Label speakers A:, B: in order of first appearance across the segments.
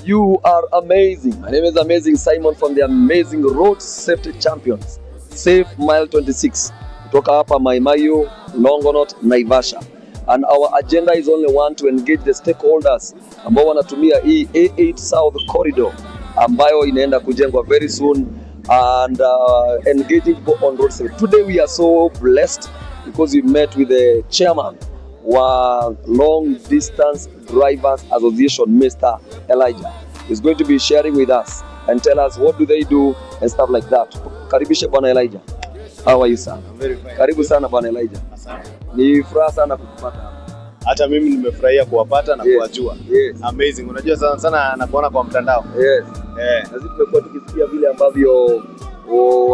A: You are amazing. My name is Amazing Simon from the Amazing Road Safety Champions, Safe Mile 26. Kutoka hapa Mai Mahiu, Longonot, Naivasha. And our agenda is only one, to engage the stakeholders ambao wanatumia hii A8 South Corridor ambayo inaenda kujengwa very soon, and engaging people on road safety. Today we are so blessed because we met with the chairman wa Long Distance Drivers Association, Mr. Elijah. He's going to be sharing with us and tell us what do they do and stuff like that. Karibishe Bwana Elijah. How are you sir?
B: Very fine.
A: Karibu sana Bwana Elijah.
B: Asante.
A: Ni furaha sana kukupata hapa.
B: Hata mimi nimefurahia kuwapata na kuwajua.
A: Yes.
B: Amazing. Unajua sana sana nakuona kwa mtandao.
A: Yes.
B: Na
A: sisi tumekuwa tukisikia vile ambavyo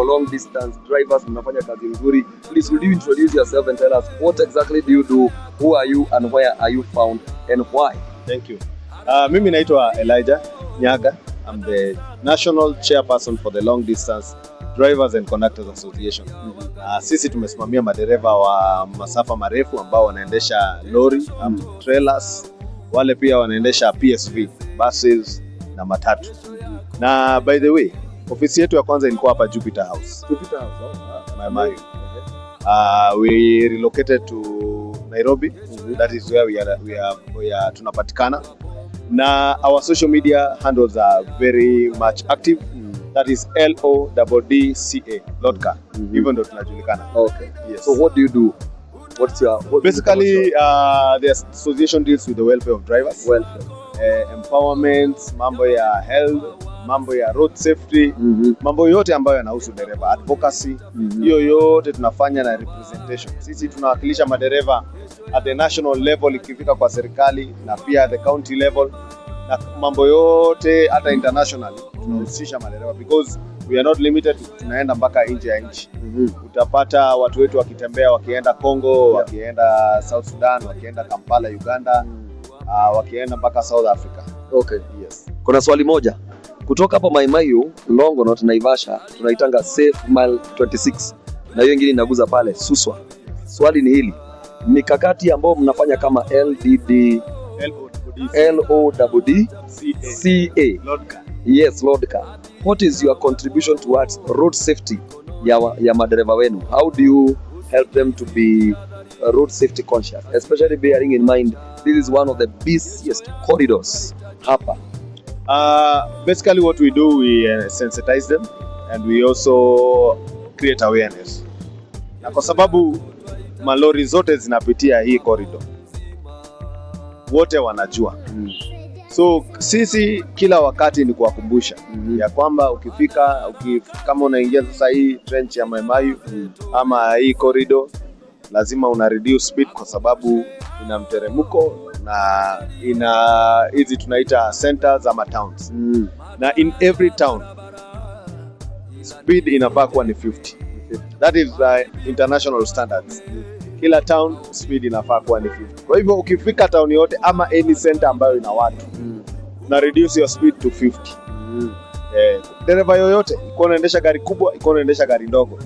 A: long distance drivers mnafanya kazi nzuri. Please, will you introduce yourself and tell us what exactly do you do, who are you and where are you found and why?
B: Thank you. Mimi naitwa Elijah Nyaga. I'm the national chairperson for the Long Distance Drivers and Conductors Association. Sisi tumesimamia madereva wa masafa marefu ambao wanaendesha lori, trailers, wale pia wanaendesha PSV, buses na matatu. Na by the way, ofisi yetu ya kwanza ilikuwa hapa Jupiter House.
A: Jupiter House.
B: Mai Mahiu. We relocated to Nairobi. That is where we are tunapatikana. Na our social media handles are very much active. That is LODDCA, Lodka. Even ndo tunajulikana.
A: Okay.
B: Yes.
A: So what do you do?
B: Basically, the association deals with the welfare of drivers.
A: Welfare.
B: Empowerment, mambo ya health, mambo ya road safety, mambo yote ambayo yanahusu dereva, advocacy, hiyo yote tunafanya na representation. Sisi tunawakilisha madereva at the national level ikifika kwa serikali, na pia at the county level, na mambo yote hata internationally tunahusisha madereva, because we are not limited, tunaenda mpaka nje ya nchi. Utapata watu wetu wakitembea, wakienda Congo, wakienda South Sudan, wakienda Kampala, Uganda, wakienda mpaka South Africa.
A: Okay.
B: Yes.
A: Kuna swali moja. Kutoka hapa Mai Mahiu, Longonot, Naivasha, tunaitanga Safe Mile 26. Na hiyo ingine inaguza pale Suswa. Swali ni hili. Mikakati ambayo mnafanya kama LODDCA.
B: Lodka.
A: Yes, Lodka. What is your contribution towards road safety ya madereva wenu? How do you help them to be road safety conscious, especially bearing in mind this is one of the busiest corridors hapa?
B: Basically what we do, we sensitize them and we also create awareness. Na kwa sababu malori zote zinapitia hii corridor, wote wanajua. So sisi kila wakati ni kuwakumbusha ya kwamba kama unaingia sasa hii trench ya Mai Mahiu ama hii corridor, lazima una reduce speed kwa sababu ina mteremko na ina hizi tunaita centers ama towns. Na in every town speed inafaa kuwa ni 50. That is international standards. Kila town speed inafaa kuwa ni 50. Kwa hivyo ukifika town yote ama any center ambayo ina watu, na reduce your speed to 50. Dereva yoyote, iko unaendesha gari kubwa, iko unaendesha gari ndogo,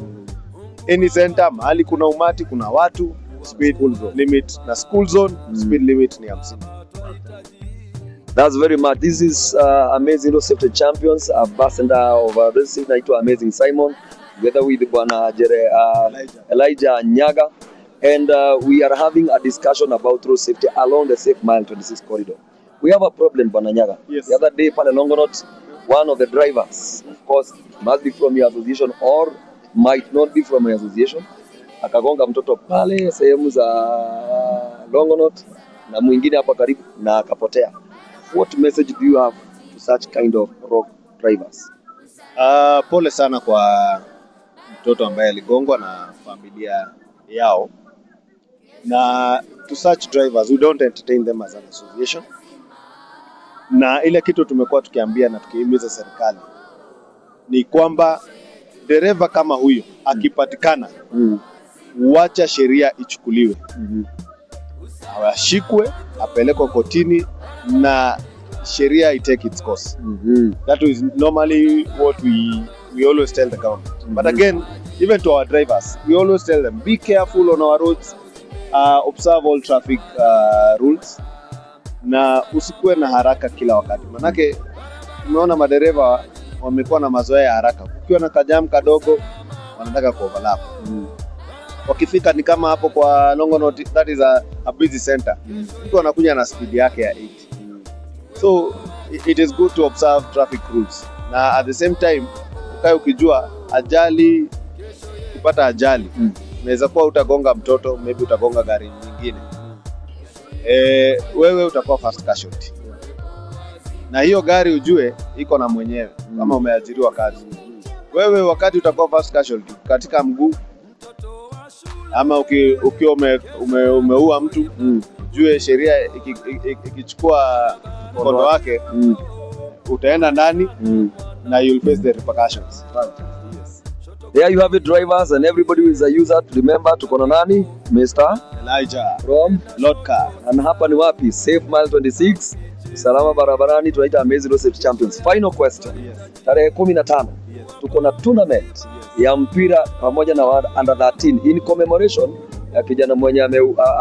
B: any center mahali kuna umati, kuna watu, speed limit na school zone, speed limit ni 50.
A: That's very much. This is Amazing Road Safety Champions, ambassador of racing, naitwa Amazing Simon, together with Bwana Elijah Nyaga, and we are having a discussion about road safety along the Safe Mile 26 corridor. We have a problem, Bwana Nyaga.
B: Yes.
A: The other day, pale Longonot, one of the drivers, of course, must be from your association or might not be from your association, akagonga mtoto pale sehemu za Longonot na mwingine hapa karibu na akapotea. What message do you have to such kind of road drivers?
B: Pole sana kwa mtoto ambaye aligongwa na familia yao. Na to such drivers, we don't entertain them as an association. Na ile kitu tumekuwa tukiambia na tukihimiza serikali ni kwamba dereva kama huyo akipatikana, wacha sheria ichukuliwe. Ashikwe, apelekwe kotini na sheria take its course. That is normally what we always tell the government. But again, even to our drivers, we always tell them, be careful on our roads, observe all traffic rules na usikuwe na haraka kila wakati, manake tumeona madereva wamekuwa na mazoea ya haraka. Ukiwa na kajam kadogo wanataka kuoverlap. Wakifika ni kama hapo kwa Longonot, that is a busy center. Mtu anakuja na speed yake ya 80. So it is good to observe traffic rules. Na at the same time ukae ukijua ajali, ukipata ajali unaweza kuwa utagonga mtoto, maybe utagonga gari nyingine. Wewe utakuwa first casualty. Na hiyo gari ujue iko na mwenyewe kama umeajiriwa kazi. Wewe wakati utakuwa first casualty katika mguu ama ukiwa umeua mtu, ujue sheria ikichukua mkondo wake utaenda ndani na you'll face the repercussions.
A: Yes. There you have it, drivers and everybody who is a user. Remember tuko na nani? Mr.
B: Elijah
A: from
B: Lodka.
A: And hapa ni wapi? Safe Mile 26. Usalama barabarani, tunaita Amazing Road Safety Champions. Final question. Tarehe 15 tuko na tournament ya mpira pamoja na under 13 in commemoration ya kijana mwenye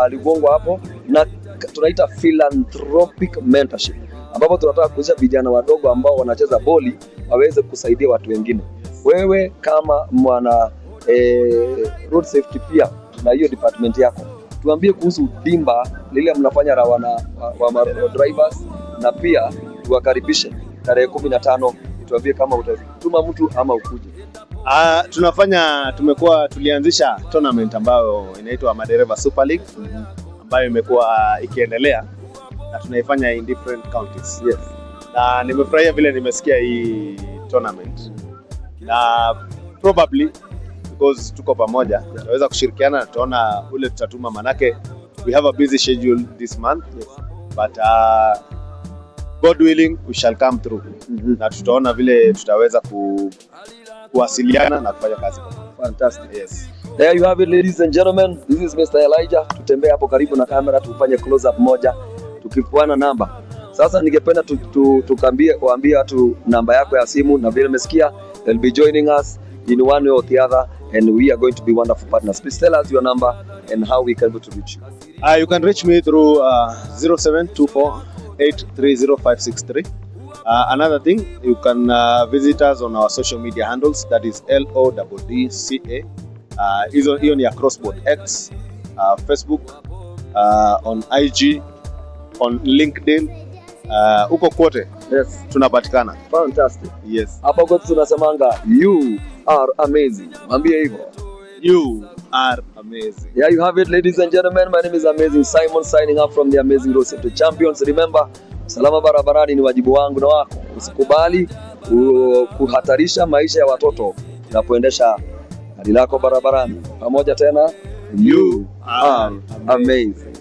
A: aligongwa hapo, na tunaita philanthropic mentorship, ambapo tunataka kuwezesha vijana wadogo ambao wanacheza boli waweze kusaidia watu wengine. Wewe kama mwana road safety pia na hiyo department yako, tuambie kuhusu dimba lile mnafanya wa drivers, na pia tuwakaribishe tarehe 15. Tuambie kama utatuma mtu ama ukuje.
B: Tulianzisha tournament ambayo inaitwa Madereva Super League, ambayo imekuwa ikiendelea na tunaifanya in different counties.
A: Yes.
B: Na nimefurahia vile nimesikia hii tournament. Na probably because tuko pamoja, tutaweza kushirikiana na tutaona ule tutatuma, manake we have a busy schedule this month.
A: Yes.
B: But God willing we shall come through. Na tutaona vile tutaweza kuwasiliana na kufanya kazi.
A: Fantastic.
B: Yes.
A: There you have it, ladies and gentlemen. This is Mr. Elijah. Tutembee hapo karibu na kamera tufanye close up moja tukifuana namba. Sasa ningependa waambie watu namba yako ya simu, na vile umesikia they'll be joining us in one way or the other, and we are going to be wonderful partners. Please tell us your number and how we can go to reach you.
B: You can reach me through 0724830563. Another thing, you can visit us on our social media handles, that is LODDCA. Hiyo ni across board X, Facebook, on IG, on LinkedIn, uko kote.
A: Yes,
B: tunapatikana.
A: Fantastic.
B: Yes.
A: Hapa kwa tunasemanga you are amazing. Mwambie hivyo.
B: You are amazing.
A: Yeah, you have it, ladies and gentlemen. My name is Amazing Simon, signing up from the Amazing Road Safety Champions. Remember, usalama barabarani ni wajibu wangu na wako. Usikubali kuhatarisha maisha ya watoto unapoendesha gari lako barabarani. Pamoja tena, you are amazing.